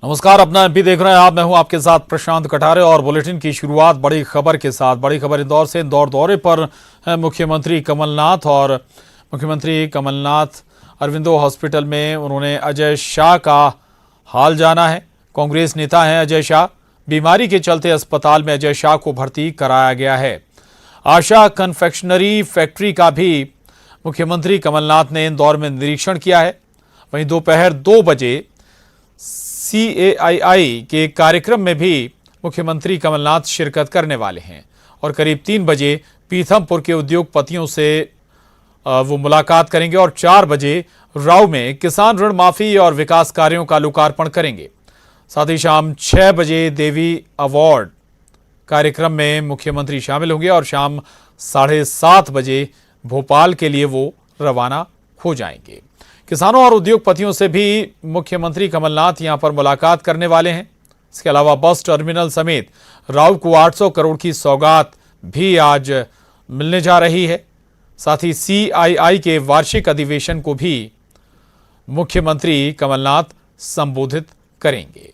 नमस्कार, अपना एमपी देख रहे हैं आप। मैं हूं आपके साथ प्रशांत कटारे और बुलेटिन की शुरुआत बड़ी खबर के साथ। बड़ी खबर इंदौर से। इंदौर दौरे पर है मुख्यमंत्री कमलनाथ और मुख्यमंत्री कमलनाथ अरविंदो हॉस्पिटल में उन्होंने अजय शाह का हाल जाना है। कांग्रेस नेता हैं अजय शाह। बीमारी के चलते अस्पताल में अजय शाह को भर्ती कराया गया है। आशा कन्फेक्शनरी फैक्ट्री का भी मुख्यमंत्री कमलनाथ ने इंदौर में निरीक्षण किया है। वहीं दोपहर 2 बजे CAII के कार्यक्रम में भी मुख्यमंत्री कमलनाथ शिरकत करने वाले हैं और करीब 3 बजे पीथमपुर के उद्योगपतियों से वो मुलाकात करेंगे और 4 बजे राव में किसान ऋण माफी और विकास कार्यों का लोकार्पण करेंगे। साथ ही शाम 6 बजे देवी अवार्ड कार्यक्रम में मुख्यमंत्री शामिल होंगे और शाम 7:30 बजे भोपाल के लिए वो रवाना हो जाएंगे। किसानों और उद्योगपतियों से भी मुख्यमंत्री कमलनाथ यहां पर मुलाकात करने वाले हैं। इसके अलावा बस टर्मिनल समेत राव को 800 करोड़ की सौगात भी आज मिलने जा रही है। साथ ही CII के वार्षिक अधिवेशन को भी मुख्यमंत्री कमलनाथ संबोधित करेंगे।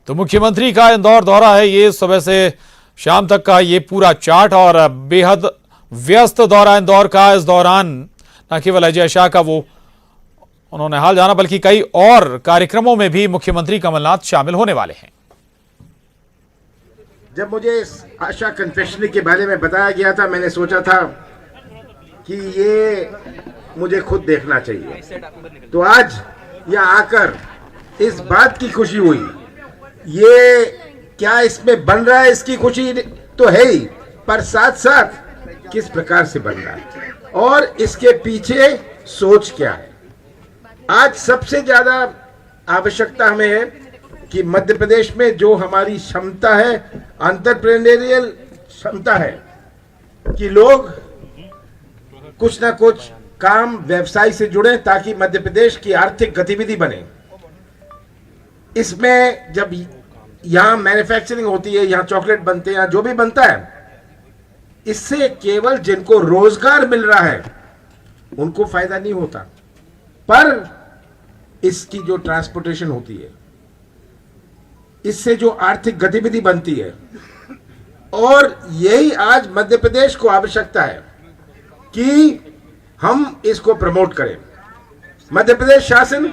तो मुख्यमंत्री का इंदौर दौरा है, ये सुबह से शाम तक का ये पूरा चार्ट और बेहद व्यस्त दौरा इंदौर का। इस दौरान न केवल अजय शाह का वो उन्होंने हाल जाना, बल्कि कई और कार्यक्रमों में भी मुख्यमंत्री कमलनाथ शामिल होने वाले हैं। जब मुझे आशा कन्फेक्शनरी के बारे में बताया गया था, मैंने सोचा था कि ये मुझे खुद देखना चाहिए। तो आज यहाँ आकर इस बात की खुशी हुई, ये क्या इसमें बन रहा है इसकी खुशी तो है ही, पर साथ साथ किस प्रकार से बन रहा है और इसके पीछे सोच क्या है। आज सबसे ज्यादा आवश्यकता हमें है कि मध्य प्रदेश में जो हमारी क्षमता है, एंटरप्रेन्योरियल क्षमता है, कि लोग कुछ ना कुछ काम व्यवसाय से जुड़े ताकि मध्य प्रदेश की आर्थिक गतिविधि बने। इसमें जब यहाँ मैन्युफैक्चरिंग होती है, यहाँ चॉकलेट बनते हैं, जो भी बनता है, इससे केवल जिनको रोजगार मिल रहा है उनको फायदा नहीं होता, पर इसकी जो ट्रांसपोर्टेशन होती है, इससे जो आर्थिक गतिविधि बनती है, और यही आज मध्य प्रदेश को आवश्यकता है कि हम इसको प्रमोट करें। मध्य प्रदेश शासन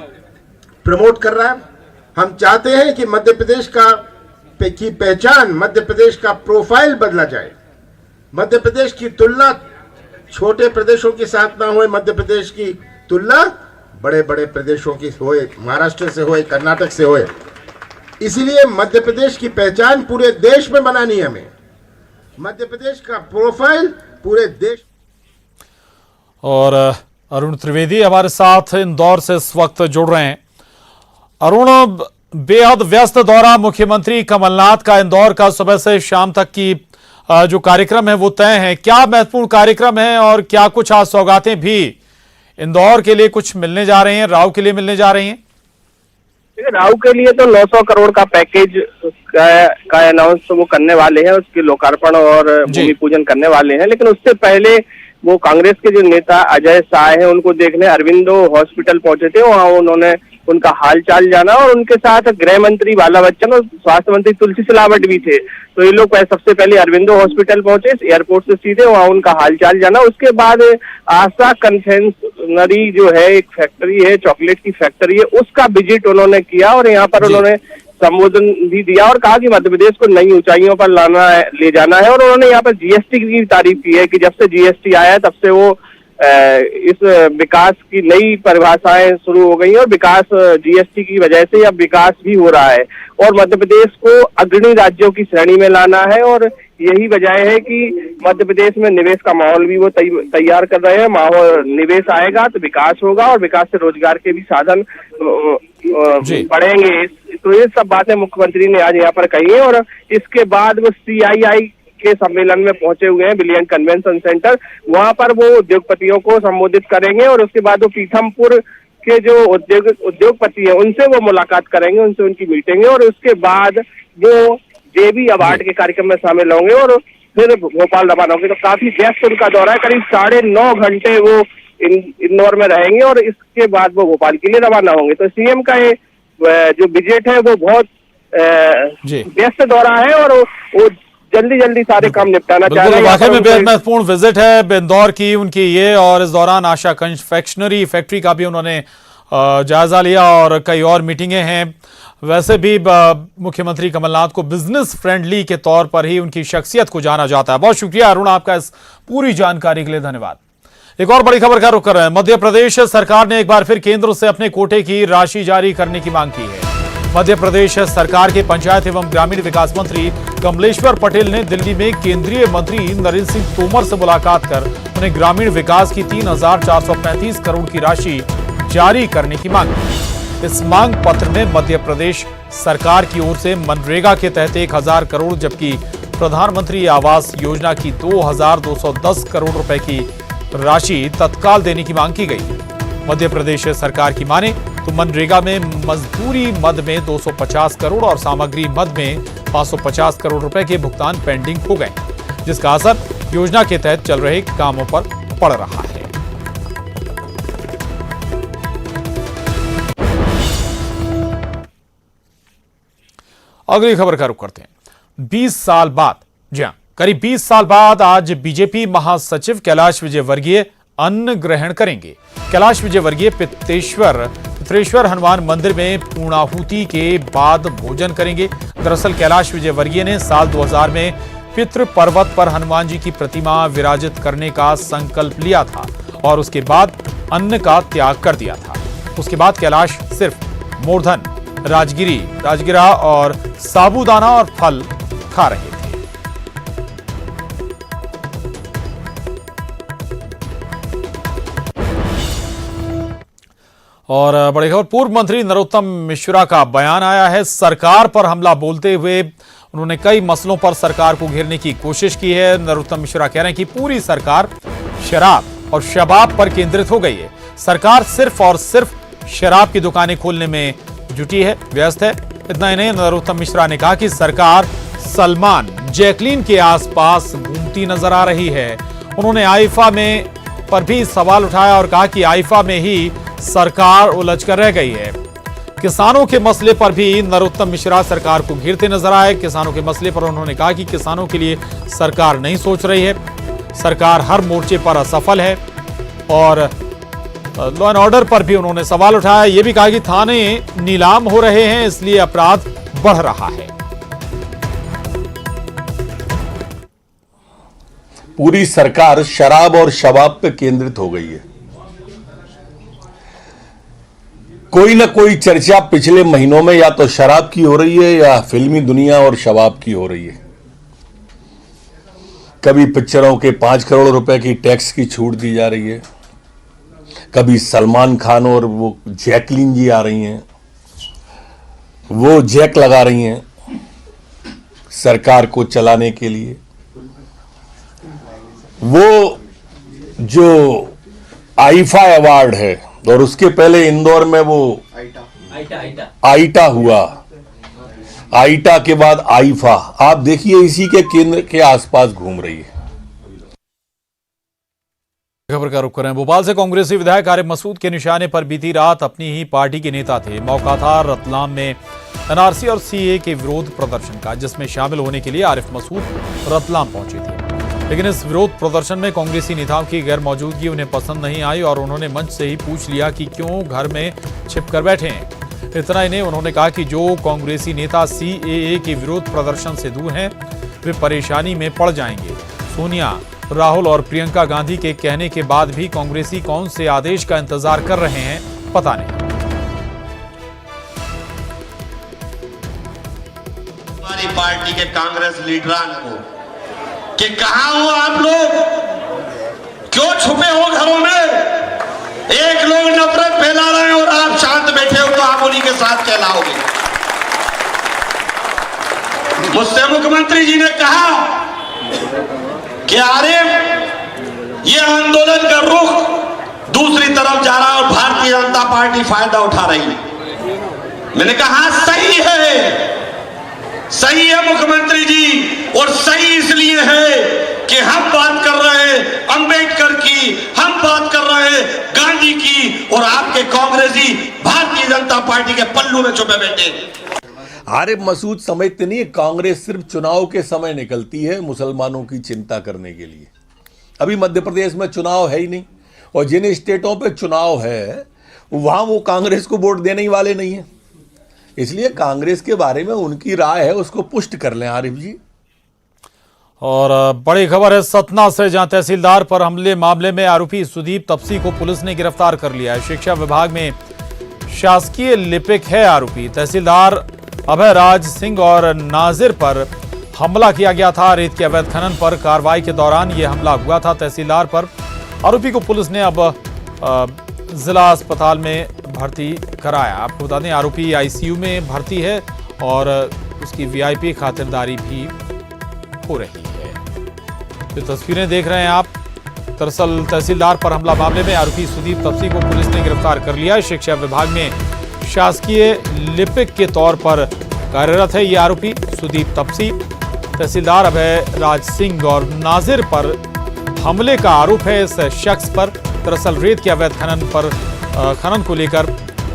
प्रमोट कर रहा है। हम चाहते हैं कि मध्य प्रदेश की पहचान, मध्य प्रदेश का प्रोफाइल बदला जाए। मध्य प्रदेश की तुलना छोटे प्रदेशों के साथ ना हो, मध्य प्रदेश की तुलना बड़े बड़े प्रदेशों की होए, महाराष्ट्र से होए, कर्नाटक से होए। इसीलिए मध्य प्रदेश की पहचान पूरे देश में बनानी है हमें, मध्य प्रदेश का प्रोफाइल पूरे देश। और अरुण त्रिवेदी हमारे साथ इंदौर से इस वक्त जुड़ रहे हैं। अरुण, बेहद व्यस्त दौरा मुख्यमंत्री कमलनाथ का इंदौर का, सुबह से शाम तक की जो कार्यक्रम है वो तय है। क्या महत्वपूर्ण कार्यक्रम है और क्या कुछ आज सौगातें भी इंदौर के लिए कुछ मिलने जा रही हैं, राव के लिए मिलने जा रही हैं? राव के लिए तो 900 करोड़ का पैकेज का अनाउंस वो करने वाले हैं, उसके लोकार्पण और भूमि पूजन करने वाले हैं। लेकिन उससे पहले वो कांग्रेस के जो नेता अजय शाह हैं उनको देखने अरविंदो हॉस्पिटल पहुंचे थे। वहां उन्होंने उनका हालचाल जाना और उनके साथ गृह मंत्री बाला बच्चन और स्वास्थ्य मंत्री तुलसी सिलावट भी थे। तो ये लोग सबसे पहले अरविंदो हॉस्पिटल पहुंचे, एयरपोर्ट से सीधे वहां उनका हालचाल जाना। उसके बाद आशा कन्फेक्शनरी जो है, एक फैक्ट्री है, चॉकलेट की फैक्ट्री है, उसका विजिट उन्होंने किया और यहाँ पर उन्होंने संबोधन भी दिया और कहा कि मध्य प्रदेश को नई ऊंचाइयों पर ले जाना है। और उन्होंने यहाँ पर GST की तारीफ की है कि जब से GST आया है तब से वो इस विकास की नई परिभाषाएं शुरू हो गई हैं और विकास GST की वजह से अब विकास भी हो रहा है और मध्य प्रदेश को अग्रणी राज्यों की श्रेणी में लाना है। और यही वजह है कि मध्य प्रदेश में निवेश का माहौल भी वो तैयार कर रहे हैं। माहौल, निवेश आएगा तो विकास होगा और विकास से रोजगार के भी साधन बढ़ेंगे। तो ये सब बातें मुख्यमंत्री ने आज यहाँ पर कही है। और इसके बाद वो CII के सम्मेलन में पहुंचे हुए हैं, बिलियन कन्वेंशन सेंटर, वहां पर वो उद्योगपतियों को संबोधित करेंगे और उसके बाद वो पीथमपुर के जो उद्योगपति हैं उनसे वो मुलाकात करेंगे, उनसे उनकी मीटिंग है। और उसके बाद वो देवी अवार्ड के कार्यक्रम में शामिल होंगे और फिर भोपाल रवाना होंगे। तो काफी व्यस्त उनका दौरा है, करीब 9.5 घंटे वो इंदौर में रहेंगे और इसके बाद वो भोपाल के लिए रवाना होंगे। तो CM का ये जो बजट है वो बहुत व्यस्त दौरा है और वो जल्दी जल्दी सारे काम निपटाना चाह रहे हैं। वाकई में बेहद महत्वपूर्ण विजिट है इंदौर की उनकी ये, और इस दौरान आशा कन्फेक्शनरी फैक्ट्री का भी उन्होंने जायजा लिया और कई और मीटिंगें हैं। वैसे भी मुख्यमंत्री कमलनाथ को बिजनेस फ्रेंडली के तौर पर ही उनकी शख्सियत को जाना जाता है। बहुत शुक्रिया अरुण आपका इस पूरी जानकारी के लिए, धन्यवाद। एक और बड़ी खबर का रुख कर रहे हैं। मध्य प्रदेश सरकार ने एक बार फिर केंद्र से अपने कोटे की राशि जारी करने की मांग की है। मध्य प्रदेश सरकार के पंचायत एवं ग्रामीण विकास मंत्री कमलेश्वर पटेल ने दिल्ली में केंद्रीय मंत्री नरेंद्र सिंह तोमर से मुलाकात कर उन्हें ग्रामीण विकास की 3,435 करोड़ की राशि जारी करने की मांग की। इस मांग पत्र में मध्य प्रदेश सरकार की ओर से मनरेगा के तहत 1,000 करोड़ जबकि प्रधानमंत्री आवास योजना की 2,210 करोड़ रुपए की राशि तत्काल देने की मांग की गई। मध्य प्रदेश सरकार की माने तो मनरेगा में मजदूरी मद में 250 करोड़ और सामग्री मद में 550 करोड़ रुपए के भुगतान पेंडिंग हो गए, जिसका असर योजना के तहत चल रहे कामों पर पड़ रहा है। अगली खबर का रुख करते हैं। 20 साल बाद, जी हां, करीब 20 साल बाद आज बीजेपी महासचिव कैलाश विजयवर्गीय अन्न ग्रहण करेंगे। कैलाश विजयवर्गीय पित्रेश्वर हनुमान मंदिर में पूर्णाहुति के बाद भोजन करेंगे। दरअसल कैलाश विजयवर्गीय ने साल 2000 में पितृ पर्वत पर हनुमान जी की प्रतिमा विराजित करने का संकल्प लिया था और उसके बाद अन्न का त्याग कर दिया था। उसके बाद कैलाश सिर्फ मूर्धन, राजगिरा और साबूदाना और फल खा रहे थे। और बड़ी खबर, पूर्व मंत्री नरोत्तम मिश्रा का बयान आया है। सरकार पर हमला बोलते हुए उन्होंने कई मसलों पर सरकार को घेरने की कोशिश की है। नरोत्तम मिश्रा कह रहे हैं कि पूरी सरकार शराब और शबाब पर केंद्रित हो गई है। सरकार सिर्फ और सिर्फ शराब की दुकानें खोलने में जुटी है, व्यस्त है। इतना ही नहीं, नरोत्तम मिश्रा ने कहा कि सरकार सलमान, जैकलीन के आसपास घूमती नजर आ रही है। उन्होंने आईफा में पर भी सवाल उठाया और कहा कि आईफा में ही सरकार उलझ कर रह गई है। किसानों के मसले पर भी नरोत्तम मिश्रा सरकार को घेरते नजर आए। किसानों के मसले पर उन्होंने कहा कि किसानों के लिए सरकार नहीं सोच रही है, सरकार हर मोर्चे पर असफल है। और लॉ एंड ऑर्डर पर भी उन्होंने सवाल उठाया। यह भी कहा कि थाने नीलाम हो रहे हैं, इसलिए अपराध बढ़ रहा है। पूरी सरकार शराब और शबाब पे केंद्रित हो गई है। कोई ना कोई चर्चा पिछले महीनों में या तो शराब की हो रही है या फिल्मी दुनिया और शबाब की हो रही है। कभी पिक्चरों के 5 करोड़ रुपए की टैक्स की छूट दी जा रही है, कभी सलमान खान और वो जैकलीन जी आ रही हैं, वो जैक लगा रही हैं सरकार को चलाने के लिए। वो जो आईफा अवार्ड है और उसके पहले इंदौर में वो आईटा हुआ, आईटा के बाद आईफा, आप देखिए इसी के केंद्र के आसपास घूम रही है। खबर का रुख करें। भोपाल से कांग्रेसी विधायक आरिफ मसूद के निशाने पर बीती रात अपनी ही पार्टी के नेता थे। मौका था रतलाम में एनआरसी और सीए के विरोध प्रदर्शन का, जिसमें शामिल होने के लिए आरिफ मसूद रतलाम पहुंचे थे। लेकिन इस विरोध प्रदर्शन में कांग्रेसी नेताओं की गैर मौजूदगी उन्हें पसंद नहीं आई और उन्होंने मंच से ही पूछ लिया कि क्यों घर में छिपकर बैठे हैं। इतना ही नहीं, उन्होंने कहा कि जो कांग्रेसी नेता सीएए के विरोध प्रदर्शन से दूर हैं, वे परेशानी में पड़ जाएंगे। सोनिया, राहुल और प्रियंका गांधी के कहने के बाद भी कांग्रेसी कौन से आदेश का इंतजार कर रहे हैं, पता नहीं। हमारी पार्टी के कांग्रेस लीडरान को कि कहां हो आप लोग, क्यों छुपे हो घरों में? एक लोग नफरत फैला रहे हैं और आप शांत बैठे हो, तो आप उन्हीं के साथ कहलाओगे। मुझसे मुख्यमंत्री जी ने कहा कि आरिफ, ये आंदोलन का रुख दूसरी तरफ जा रहा है और भारतीय जनता पार्टी फायदा उठा रही है। मैंने कहा सही है, सही है मुख्यमंत्री जी, और सही इसलिए है कि हम बात कर रहे हैं अंबेडकर की, हम बात कर रहे हैं गांधी की, और आपके कांग्रेसी भारतीय जनता पार्टी के पल्लू में छुपे बैठे। आरिफ मसूद समझते नहीं, कांग्रेस सिर्फ चुनाव के समय निकलती है मुसलमानों की चिंता करने के लिए। अभी मध्य प्रदेश में चुनाव है ही नहीं, और जिन स्टेटों पे चुनाव है वहां वो कांग्रेस को वोट देने ही वाले नहीं है। इसलिए कांग्रेस के बारे में उनकी राय है, उसको पुष्ट कर लें आरिफ जी। और बड़ी खबर है सतना से, जहां तहसीलदार पर हमले मामले में आरोपी सुदीप तपसी को पुलिस ने गिरफ्तार कर लिया है। शिक्षा विभाग में शासकीय लिपिक है आरोपी। तहसीलदार अभय राज सिंह और नाजिर पर हमला किया गया था। रेत के अवैध खनन पर कार्रवाई के दौरान यह हमला हुआ था तहसीलदार पर। आरोपी को पुलिस ने अब जिला अस्पताल में भर्ती कराया। आपको बता दें आरोपी आईसीयू में भर्ती है और उसकी वीआईपी खातिरदारी भी हो रही है। जो तस्वीरें देख रहे हैं आप, दरअसल तहसीलदार पर हमला मामले में आरोपी सुदीप तपसी को पुलिस ने गिरफ्तार कर लिया है। शिक्षा विभाग में शासकीय लिपिक के तौर पर कार्यरत है ये आरोपी सुदीप तपसी। तहसीलदार अभय राज सिंह और नाजिर पर हमले का आरोप है इस शख्स पर। दरअसल रेत के अवैध खनन को लेकर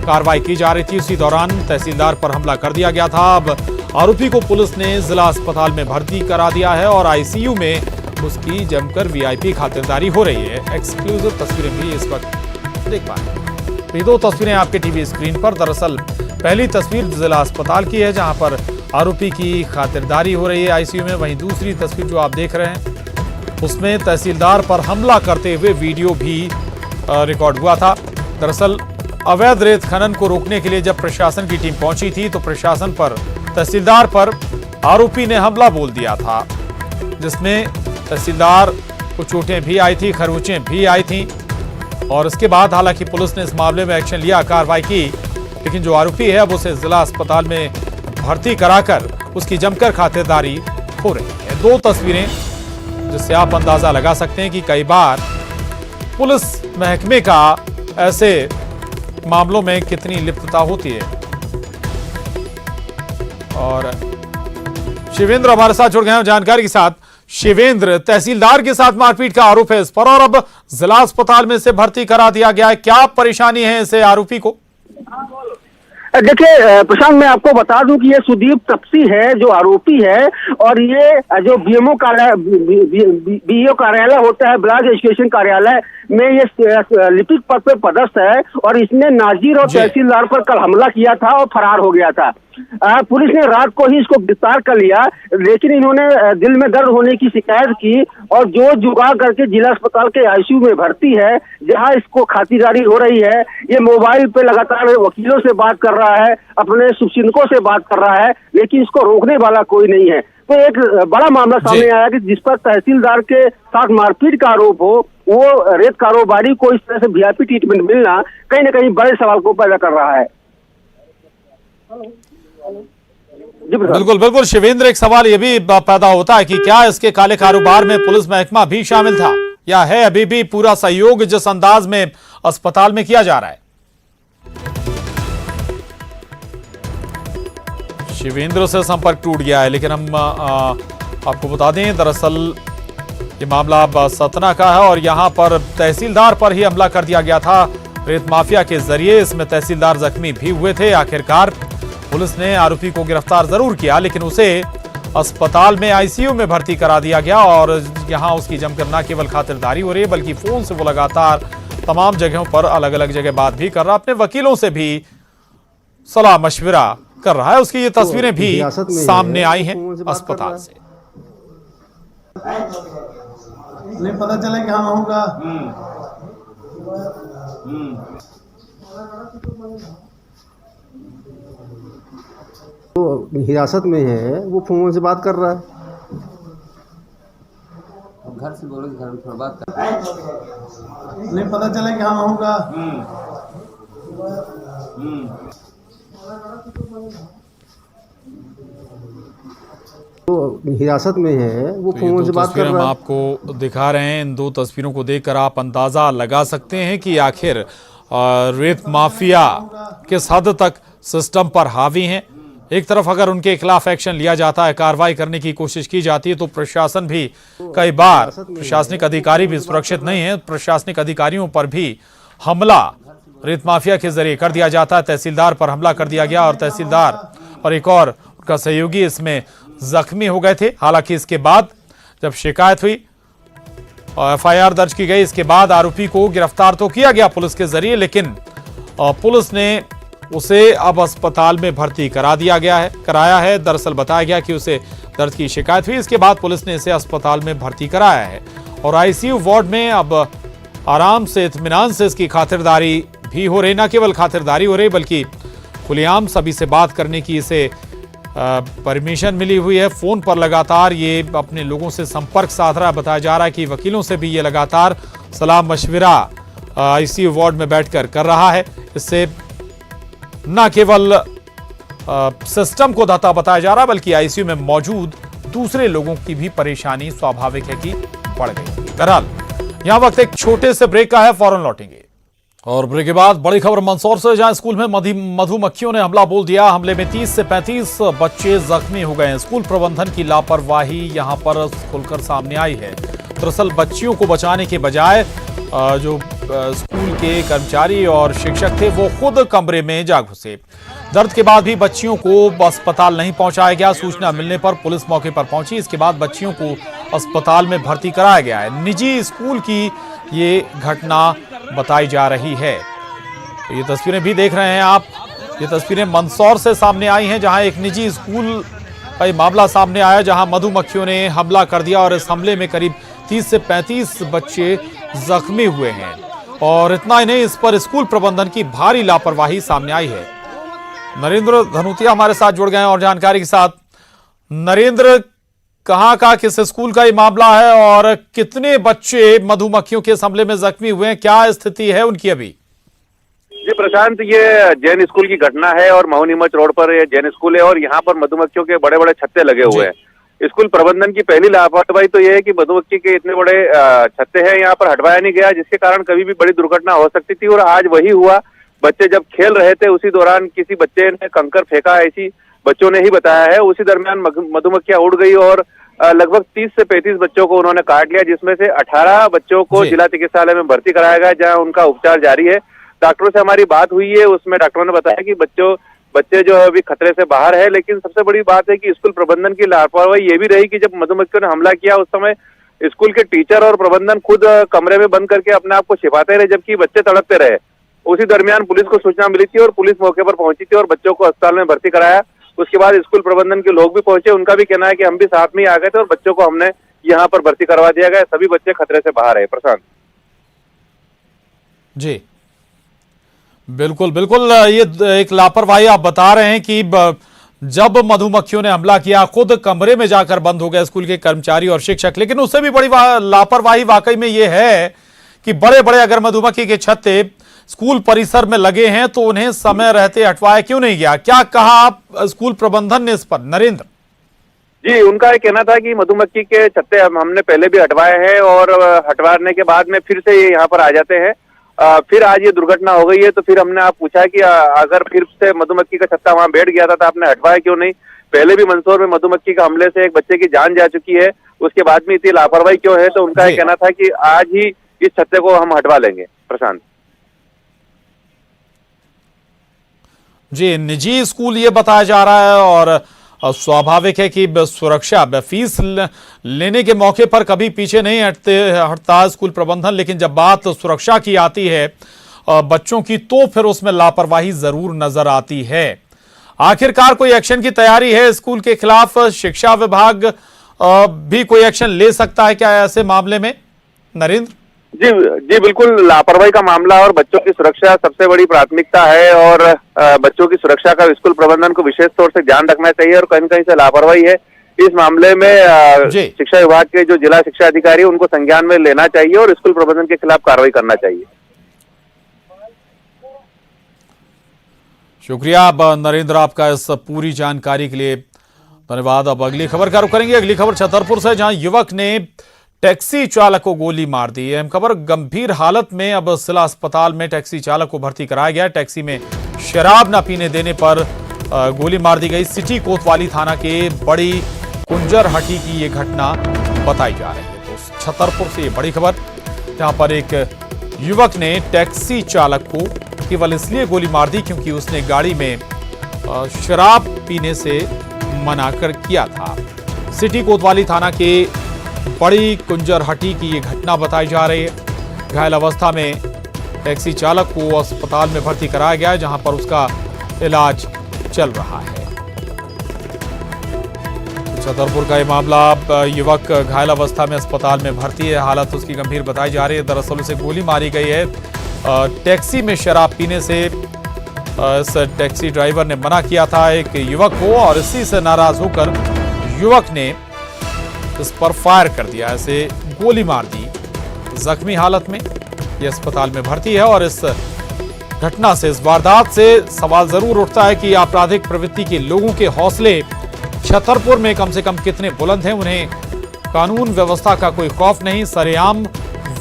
कार्रवाई की जा रही थी, उसी दौरान तहसीलदार पर हमला कर दिया गया था। अब आरोपी को पुलिस ने जिला अस्पताल में भर्ती करा दिया है और आईसीयू में उसकी जमकर वीआईपी खातिरदारी हो रही है। एक्सक्लूसिव तस्वीरें भी इस वक्त देख पा रहे हैं। ये दो तस्वीरें आपके टीवी स्क्रीन पर। दरअसल पहली तस्वीर जिला अस्पताल की है जहां पर आरोपी की खातिरदारी हो रही है आईसीयू में। वहीं दूसरी तस्वीर जो आप देख रहे हैं उसमें तहसीलदार पर हमला करते हुए वीडियो भी रिकॉर्ड हुआ था। दरअसल अवैध रेत खनन को रोकने के लिए जब प्रशासन की टीम पहुंची थी तो प्रशासन पर तहसीलदार पर आरोपी ने हमला बोल दिया था, जिसमें तहसीलदार को चोटें भी आई थी, खरोंचें भी आई थी। और इसके बाद हालांकि पुलिस ने इस मामले में एक्शन लिया, कार्रवाई की, लेकिन जो आरोपी है अब उसे जिला अस्पताल में भर्ती कराकर उसकी जमकर खातिरदारी हो रही है। दो तस्वीरें जिससे आप अंदाजा लगा सकते हैं कि कई बार पुलिस महकमे का ऐसे मामलों में कितनी लिप्तता होती है। और शिवेंद्र हमारे साथ जुड़ गए हैं जानकारी के साथ। शिवेंद्र, तहसीलदार के साथ मारपीट का आरोप है इस पर और अब जिला अस्पताल में से भर्ती करा दिया गया है, क्या परेशानी है इसे आरोपी को? देखिए प्रशांत, मैं आपको बता दूं कि ये सुदीप तपसी है जो आरोपी है, और ये जो बीएमओ बीईओ कार्यालय होता है, ब्लॉक एजुकेशन कार्यालय में ये लिपिक पद पर पदस्थ है। और इसने नाजिर और तहसीलदार पर कल हमला किया था और फरार हो गया था। पुलिस ने रात को ही इसको गिरफ्तार कर लिया, लेकिन इन्होंने दिल में दर्द होने की शिकायत की और जो जुगाड़ करके जिला अस्पताल के आईसीयू में भर्ती है, जहां इसको खातिरदारी हो रही है। ये मोबाइल पे लगातार वकीलों से बात कर रहा है, अपने शुभचिंतकों से बात कर रहा है, लेकिन इसको रोकने वाला कोई नहीं है। तो एक बड़ा मामला सामने आया कि जिस पर तहसीलदार के साथ मारपीट का आरोप हो, वो रेत कारोबारी को इस तरह से वीआईपी ट्रीटमेंट मिलना कहीं ना कहीं बड़े सवाल को पैदा कर रहा है। बिल्कुल बिल्कुल शिवेंद्र, एक सवाल ये भी पैदा होता है कि क्या इसके काले कारोबार में पुलिस महकमा भी शामिल था या है अभी भी पूरा सहयोग जिस अंदाज में अस्पताल में किया जा रहा है? शिवेंद्र से संपर्क टूट गया है, लेकिन हम आपको बता दें दरअसल ये मामला अब सतना का है और यहां पर तहसीलदार पर ही हमला कर दिया गया था रेत माफिया के जरिए। इसमें तहसीलदार जख्मी भी हुए थे। आखिरकार पुलिस ने आरोपी को गिरफ्तार जरूर किया, लेकिन उसे अस्पताल में आईसीयू में भर्ती करा दिया गया और यहां उसकी जमकर न केवल खातिरदारी हो रही है बल्कि फोन से वो लगातार तमाम जगहों पर अलग अलग जगह बात भी कर रहा है, अपने वकीलों से भी सलाह मशविरा कर रहा है। उसकी ये तस्वीरें भी सामने आई हैं अस्पताल से। नहीं पता चला कि हाँ होगा। तो हिरासत में है, वो फोन से बात कर रहा है। घर से बोलो, घर में थोड़ा बात कर। नहीं पता चला कि हाँ होगा। तो हिरासत में है, वो फोन से बात कर रहा है। हम आपको दिखा रहे हैं, इन दो तस्वीरों को देखकर आप अंदाजा लगा सकते हैं कि आखिर रेत माफिया किस हद तक सिस्टम पर हावी हैं। एक तरफ अगर उनके खिलाफ एक्शन लिया जाता है, कार्रवाई करने की कोशिश की जाती है, तो प्रशासन भी कई बार, प्रशासनिक अधिकारी भी सुरक्षित नहीं है, प्रशासनिक अधिकारियों पर भी हमला रेत माफिया के जरिए कर दिया जाता है। तहसीलदार पर हमला कर दिया गया और तहसीलदार और एक और उनका सहयोगी इसमें जख्मी हो गए थे। हालांकि इसके बाद जब शिकायत हुई और FIR दर्ज की गई, इसके बाद आरोपी को गिरफ्तार तो किया गया पुलिस के जरिए, लेकिन पुलिस ने उसे अब अस्पताल में भर्ती कराया है। दरअसल बताया गया कि उसे दर्द की शिकायत हुई, इसके बाद पुलिस ने इसे अस्पताल में भर्ती कराया है और ICU वार्ड में अब आराम से, इत्मीनान से इसकी खातिरदारी भी हो रही। न केवल खातिरदारी हो रही बल्कि खुलेआम सभी से बात करने की इसे परमिशन मिली हुई है। फोन पर लगातार ये अपने लोगों से संपर्क साध रहा है। बताया जा रहा है कि वकीलों से भी ये लगातार सलाह मशविरा ICU वार्ड में बैठकर कर रहा है। इससे न केवल सिस्टम को धता बताया जा रहा है बल्कि ICU में मौजूद दूसरे लोगों की भी परेशानी स्वाभाविक है कि बढ़ गई। बहरहाल यहां वक्त एक छोटे से ब्रेक का है, फौरन लौटेंगे। और ब्रेक के बाद बड़ी खबर मंदसौर से, जहां स्कूल में मधुमक्खियों ने हमला बोल दिया। हमले में 30 से 35 बच्चे जख्मी हो गए हैं। स्कूल प्रबंधन की लापरवाही यहां पर खुलकर सामने आई है। दरअसल बच्चियों को बचाने के बजाय जो स्कूल के कर्मचारी और शिक्षक थे वो खुद कमरे में जा घुसे। दर्द के बाद भी बच्चियों को अस्पताल नहीं पहुंचाया गया। सूचना मिलने पर पुलिस मौके पर पहुंची। इसके बाद बच्चियों को अस्पताल में भर्ती कराया गया है। निजी स्कूल की ये घटना बताई जा रही है। तो ये तस्वीरें भी देख रहे हैं आप। ये तस्वीरें मंदसौर से सामने आई हैं, जहां एक निजी स्कूल का मामला सामने आया, जहां मधुमक्खियों ने हमला कर दिया और इस हमले में करीब 30 से 35 बच्चे जख्मी हुए हैं। और इतना ही नहीं, इस पर स्कूल प्रबंधन की भारी लापरवाही सामने आई है। नरेंद्र धनोतिया हमारे साथ जुड़ गए हैं और जानकारी के साथ। नरेंद्र, कहां का किस स्कूल का ये मामला है और कितने बच्चे मधुमक्खियों के हमले में जख्मी हुए हैं, क्या स्थिति है उनकी अभी? जी प्रशांत, ये जैन स्कूल की घटना है और महुनीमच रोड पर ये जैन स्कूल है और यहाँ पर मधुमक्खियों के बड़े बड़े छत्ते लगे हुए हैं। स्कूल प्रबंधन की पहली लापरवाही तो ये है कि मधुमक्खी के इतने बड़े छत्ते हैं, यहाँ पर हटवाया नहीं गया, जिसके कारण कभी भी बड़ी दुर्घटना हो सकती थी। और आज वही हुआ। बच्चे जब खेल रहे थे उसी दौरान किसी बच्चे ने कंकर फेंका, ऐसी बच्चों ने ही बताया है। उसी दरमियान मधुमक्खियां उड़ गई और लगभग 30 से 35 बच्चों को उन्होंने काट लिया, जिसमें से 18 बच्चों को जिला चिकित्सालय में भर्ती कराया गया, जहां उनका उपचार जारी है। डॉक्टरों से हमारी बात हुई है, उसमें डॉक्टरों ने बताया कि बच्चे जो है अभी खतरे से बाहर है। लेकिन सबसे बड़ी बात है कि स्कूल प्रबंधन की लापरवाही ये भी रही कि जब मधुमक्खियों ने हमला किया उस समय स्कूल के टीचर और प्रबंधन खुद कमरे में बंद करके अपने आप को छिपाते रहे, जबकि बच्चे तड़पते रहे। उसी दरमियान पुलिस को सूचना मिली थी और पुलिस मौके पर पहुंची थी और बच्चों को अस्पताल में भर्ती कराया। उसके बाद स्कूल प्रबंधन के लोग भी पहुंचे, उनका भी कहना है कि हम भी साथ में ही आ गए थे और बच्चों को हमने यहाँ पर भर्ती करवा दिया गया। सभी बच्चे खतरे से बाहर है। प्रशांत जी बिल्कुल बिल्कुल, ये एक लापरवाही आप बता रहे हैं कि जब मधुमक्खियों ने हमला किया खुद कमरे में जाकर बंद हो गए स्कूल के कर्मचारी और शिक्षक। लेकिन उससे भी बड़ी लापरवाही वाकई में ये है कि बड़े बड़े अगर मधुमक्खी के छत्ते स्कूल परिसर में लगे हैं तो उन्हें समय रहते हटवाया क्यों नहीं गया? क्या कहा आप स्कूल प्रबंधन ने इस पर? नरेंद्र जी, उनका ये कहना था कि मधुमक्खी के छत्ते हमने पहले भी हटवाए हैं और हटवाने के बाद में फिर से ये यहाँ पर आ जाते हैं। फिर आज ये दुर्घटना हो गई है तो फिर हमने आप पूछा कि अगर फिर से मधुमक्खी का छत्ता वहां बैठ गया था तो आपने हटवाया क्यों नहीं? पहले भी मंदसौर में मधुमक्खी का हमले से एक बच्चे की जान जा चुकी है, उसके बाद में इतनी लापरवाही क्यों है? तो उनका ये कहना था कि आज ही इस छत्ते को हम हटवा लेंगे। प्रशांत जी, निजी स्कूल ये बताया जा रहा है और स्वाभाविक है कि सुरक्षा फीस लेने के मौके पर कभी पीछे नहीं हटता स्कूल प्रबंधन। लेकिन जब बात सुरक्षा की आती है बच्चों की, तो फिर उसमें लापरवाही जरूर नजर आती है। आखिरकार कोई एक्शन की तैयारी है स्कूल के खिलाफ? शिक्षा विभाग भी कोई एक्शन ले सकता है क्या ऐसे मामले में? नरेंद्र जी बिल्कुल, लापरवाही का मामला और बच्चों की सुरक्षा सबसे बड़ी प्राथमिकता है और बच्चों की सुरक्षा का स्कूल प्रबंधन को विशेष तौर से ध्यान रखना चाहिए। और कहीं कहीं से लापरवाही है इस मामले में शिक्षा विभाग के जो जिला शिक्षा अधिकारी है उनको संज्ञान में लेना चाहिए और स्कूल प्रबंधन के खिलाफ कार्रवाई करना चाहिए। शुक्रिया नरेंद्र आपका इस पूरी जानकारी के लिए, धन्यवाद। अब अगली खबर का रुख करेंगे। अगली खबर छतरपुर से, जहां युवक ने टैक्सी चालक को गोली मार दी। अहम खबर, गंभीर हालत में अब जिला अस्पताल में टैक्सी चालक को भर्ती कराया गया। टैक्सी में शराब न पीने देने पर गोली मार दी गई। सिटी कोतवाली थाना के बड़ी कुंजरहटी की ये घटना बताई जा रही है। तो छतरपुर से ये बड़ी खबर, जहां पर एक युवक ने टैक्सी चालक को केवल इसलिए गोली मार दी क्योंकि उसने गाड़ी में शराब पीने से मना कर किया था। सिटी कोतवाली थाना के बड़ी कुंजरहटी की ये घटना बताई जा रही है। घायल अवस्था में टैक्सी चालक को अस्पताल में भर्ती कराया गया है, जहां पर उसका इलाज चल रहा है। छतरपुर का ये मामला, युवक घायल अवस्था में अस्पताल में भर्ती है, हालत उसकी गंभीर बताई जा रही है। दरअसल उसे गोली मारी गई है। टैक्सी में शराब पीने से इस टैक्सी ड्राइवर ने मना किया था एक युवक को, और इसी से नाराज होकर युवक ने इस पर फायर कर दिया, ऐसे गोली मार दी। जख्मी हालत में यह अस्पताल में भर्ती है। और इस घटना से, इस वारदात से सवाल जरूर उठता है कि आपराधिक प्रवृत्ति के लोगों के हौसले छतरपुर में कम से कम कितने बुलंद हैं। उन्हें कानून व्यवस्था का कोई खौफ नहीं, सरेआम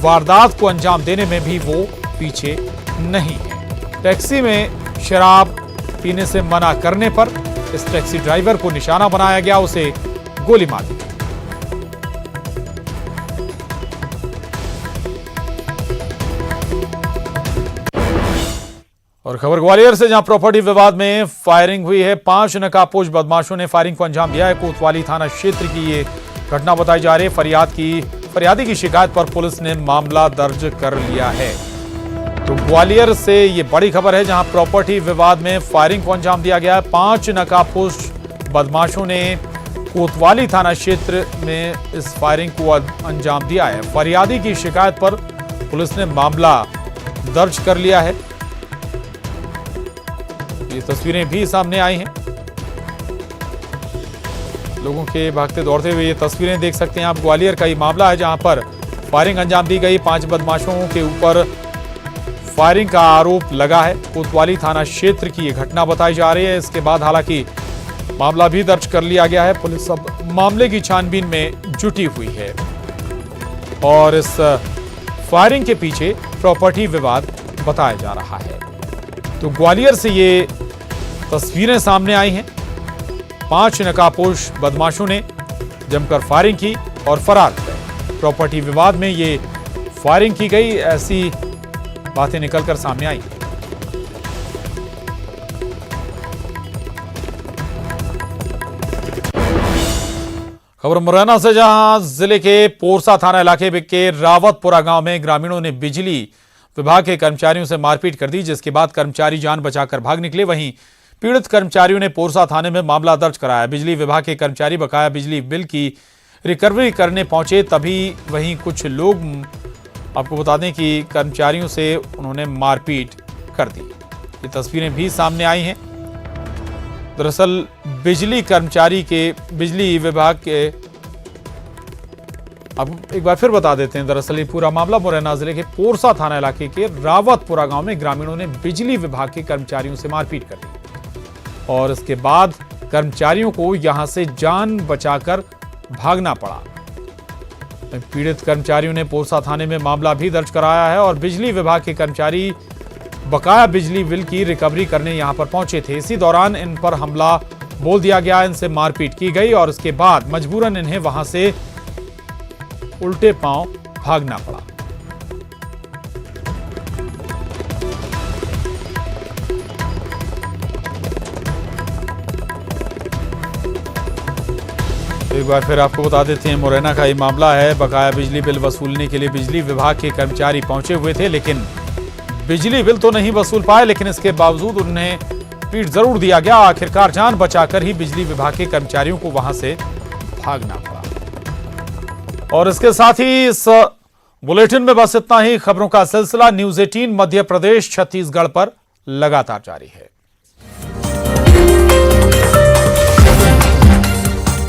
वारदात को अंजाम देने में भी वो पीछे नहीं है। टैक्सी में शराब पीने से मना करने पर इस टैक्सी ड्राइवर को निशाना बनाया गया, उसे गोली मार दी। और खबर ग्वालियर से, जहां प्रॉपर्टी विवाद में फायरिंग हुई है। 5 नकाबपोश बदमाशों ने फायरिंग को अंजाम दिया है। कोतवाली थाना क्षेत्र की ये घटना बताई जा रही है। फरियादी की शिकायत पर पुलिस ने मामला दर्ज कर लिया है। तो ग्वालियर से ये बड़ी खबर है, जहां प्रॉपर्टी विवाद में फायरिंग को अंजाम दिया गया है। 5 नकाबपोश बदमाशों ने कोतवाली थाना क्षेत्र में इस फायरिंग को अंजाम दिया है। फरियादी की शिकायत पर पुलिस ने मामला दर्ज कर लिया है। ये तस्वीरें भी सामने आई हैं, लोगों के भागते दौड़ते हुए ये तस्वीरें देख सकते हैं आप। ग्वालियर का ये मामला है, जहां पर फायरिंग अंजाम दी गई। 5 बदमाशों के ऊपर फायरिंग का आरोप लगा है। कोतवाली थाना क्षेत्र की ये घटना बताई जा रही है। इसके बाद हालांकि मामला भी दर्ज कर लिया गया है। पुलिस अब मामले की छानबीन में जुटी हुई है और इस फायरिंग के पीछे प्रॉपर्टी विवाद बताया जा रहा है। तो ग्वालियर से ये तस्वीरें सामने आई हैं। 5 नकाबपोश बदमाशों ने जमकर फायरिंग की और फरार हो गए। प्रॉपर्टी विवाद में ये फायरिंग की गई, ऐसी बातें निकलकर सामने आई। खबर मुरैना से, जहां जिले के पोरसा थाना इलाके के रावतपुरा गांव में ग्रामीणों ने बिजली विभाग के कर्मचारियों से मारपीट कर दी, जिसके बाद कर्मचारी जान बचाकर भाग निकले। वहीं पीड़ित कर्मचारियों ने पोरसा थाने में मामला दर्ज कराया। बिजली विभाग के कर्मचारी बकाया बिजली बिल की रिकवरी करने पहुंचे, तभी वहीं कुछ लोग, आपको बता दें कि कर्मचारियों से उन्होंने मारपीट कर दी। ये तस्वीरें भी सामने आई हैं। दरअसल बिजली विभाग के, अब एक बार फिर बता देते हैं, दरअसल ये पूरा मामला मुरैना जिले के पोरसा थाना इलाके के रावतपुरा गांव में ग्रामीणों ने बिजली विभाग के कर्मचारियों से मारपीट कर दी और इसके बाद कर्मचारियों को यहां से जान बचाकर भागना पड़ा। पीड़ित कर्मचारियों ने पोरसा थाने में मामला भी दर्ज कराया है और बिजली विभाग के कर्मचारी बकाया बिजली बिल की रिकवरी करने यहां पर पहुंचे थे। इसी दौरान इन पर हमला बोल दिया गया, इनसे मारपीट की गई और इसके बाद मजबूरन इन्हें वहां से उल्टे पांव भागना पड़ा। एक बार फिर आपको बता देते हैं, मुरैना का ये मामला है। बकाया बिजली बिल वसूलने के लिए बिजली विभाग के कर्मचारी पहुंचे हुए थे, लेकिन बिजली बिल तो नहीं वसूल पाए, लेकिन इसके बावजूद उन्हें पीट जरूर दिया गया। आखिरकार जान बचाकर ही बिजली विभाग के कर्मचारियों को वहां से भागना पड़ा। और इसके साथ ही इस बुलेटिन में बस इतना ही। खबरों का सिलसिला न्यूज़ 18 मध्य प्रदेश छत्तीसगढ़ पर लगातार जारी है।